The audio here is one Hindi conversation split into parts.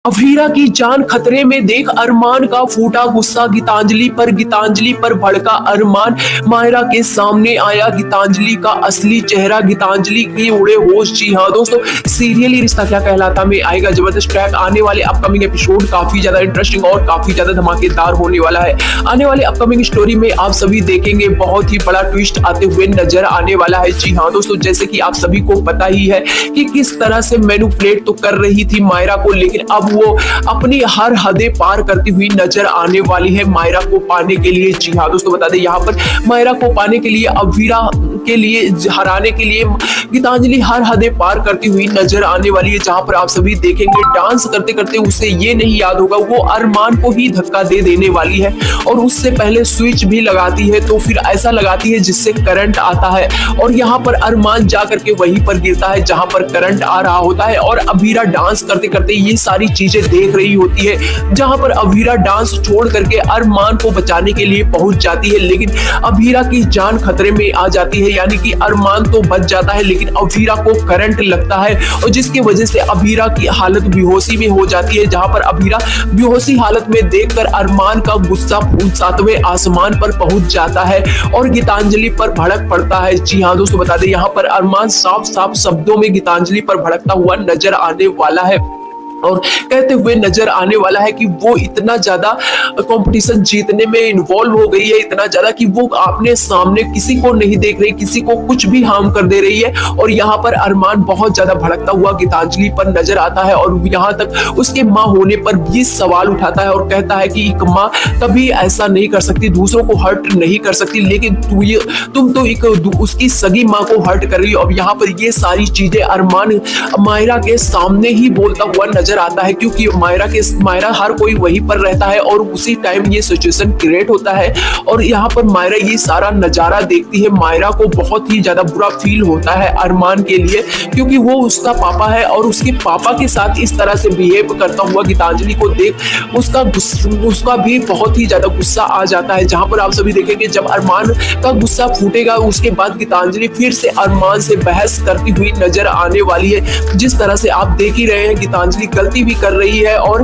अभीरा की जान खतरे में देख अरमान का फूटा गुस्सा गीतांजलि पर भड़का अरमान। मायरा के सामने आया गीतांजलि का असली चेहरा, गीतांजलि की उड़े होश। जी हाँ दोस्तों, सीरियल ही रिश्ता क्या कहलाता में आएगा जबरदस्त ट्रैक। आने वाले अपकमिंग एपिसोड काफी ज्यादा इंटरेस्टिंग और काफी ज्यादा धमाकेदार होने वाला है। आने वाले अपकमिंग स्टोरी में आप सभी देखेंगे बहुत ही बड़ा ट्विस्ट आते हुए नजर आने वाला है। जी हाँ दोस्तों, जैसे कि आप सभी को पता ही है कि किस तरह से मैनिपुलेट तो कर रही थी मायरा को, लेकिन अब वो अपनी हर हदें पार करती हुई नजर आने वाली है मायरा को पाने के लिए। जी हाँ दोस्तों, बता दें यहाँ पर मायरा को पाने के लिए, अभीरा के लिए हराने के लिए गीतांजलि हर हदें पार करती हुई नजर आने वाली है। जहां पर आप सभी देखेंगे डांस करते करते उसे ये नहीं याद होगा वो अरमान को ही धक्का दे देने वाली है, और उससे पहले स्विच भी लगाती है तो फिर ऐसा लगाती है जिससे करंट आता है, और यहाँ पर अरमान जा करके वहीं पर गिरता है जहां पर करंट आ रहा होता है। और अभीरा डांस करते करते ये सारी चीजें देख रही होती है, जहां पर अभीरा डांस छोड़ करके अरमान को बचाने के लिए पहुंच जाती है, लेकिन अभीरा की जान खतरे में आ जाती है। यानी कि अरमान तो बच जाता है लेकिन अभीरा को करंट लगता है, और जिसकी वजह से अभीरा की हालत बेहोशी में हो जाती है। जहां पर अभीरा बेहोशी हालत में देखकर अरमान का गुस्सा 7वें आसमान पर पहुंच जाता है और गीतांजलि पर भड़क पड़ता है। जी हाँ दोस्तों, बता दें यहाँ पर अरमान साफ साफ शब्दों में गीतांजलि पर भड़कता हुआ नजर आने वाला है, और कहते हुए नजर आने वाला है कि वो इतना ज्यादा कंपटीशन जीतने में इन्वॉल्व हो गई है, इतना ज्यादा कि वो आपने सामने किसी को नहीं देख रही, किसी को कुछ भी हार्म कर दे रही है। और यहाँ पर अरमान बहुत ज्यादा भड़कता हुआ गीतांजलि पर नजर आता है, और यहाँ तक उसके माँ होने पर भी सवाल उठाता है और कहता है कि एक माँ कभी ऐसा नहीं कर सकती, दूसरों को हर्ट नहीं कर सकती, लेकिन तुम तो एक उसकी सगी माँ को हर्ट कर रही हो। अब यहाँ पर ये सारी चीजें अरमान मायरा के सामने ही बोलता हुआ नजर आता है, क्योंकि मायरा हर कोई वहीं पर रहता है और उसी टाइम ये सिचुएशन क्रिएट होता है। और यहाँ पर मायरा ये सारा नजारा देखती है, मायरा को बहुत ही ज्यादा बुरा फील होता है अरमान के लिए, क्योंकि वो उसका पापा है और उसके पापा के साथ इस तरह से बिहेव करता हुआ गीतांजलि को देख उसका भी बहुत ही ज्यादा गुस्सा आ जाता है। जहां पर आप सभी देखेंगे जब अरमान का गुस्सा फूटेगा उसके बाद गीतांजलि फिर से अरमान से बहस करती हुई नजर आने वाली है। जिस तरह से आप देख ही रहे हैं गीतांजलि गलती भी कर रही है और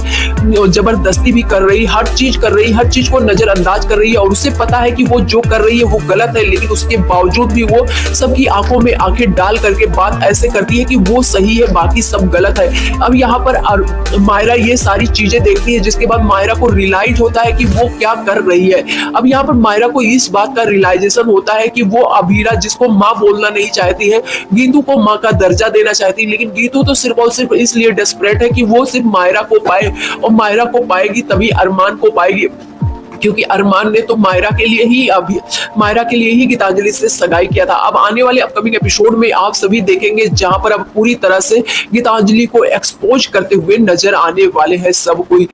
जबरदस्ती भी कर रही है, हर चीज को नजरअंदाज कर रही है, और उसे पता है कि वो जो कर रही है वो गलत है, लेकिन उसके बावजूद भी वो सबकी आंखों में आंखें डाल करके बात ऐसे करती है कि वो सही है बाकी सब गलत है। अब यहाँ पर मायरा ये सारी चीजें देखती है, जिसके बाद मायरा को रियलाइज होता है कि वो क्या कर रही है। अब यहाँ पर मायरा को इस बात का रियलाइजेशन होता है कि वो अभीरा जिसको माँ बोलना नहीं चाहती है, गीतू को माँ का दर्जा देना चाहती है, लेकिन गीतू तो सिर्फ और सिर्फ इसलिए डेस्परेट है कि वो सिर्फ मायरा को पाए, और मायरा को पाएगी तभी अरमान को पाएगी, क्योंकि अरमान ने तो मायरा के लिए ही गीतांजलि से सगाई किया था। अब आने वाले अपकमिंग एपिसोड में आप सभी देखेंगे जहां पर अब पूरी तरह से गीतांजलि को एक्सपोज करते हुए नजर आने वाले हैं सब कोई।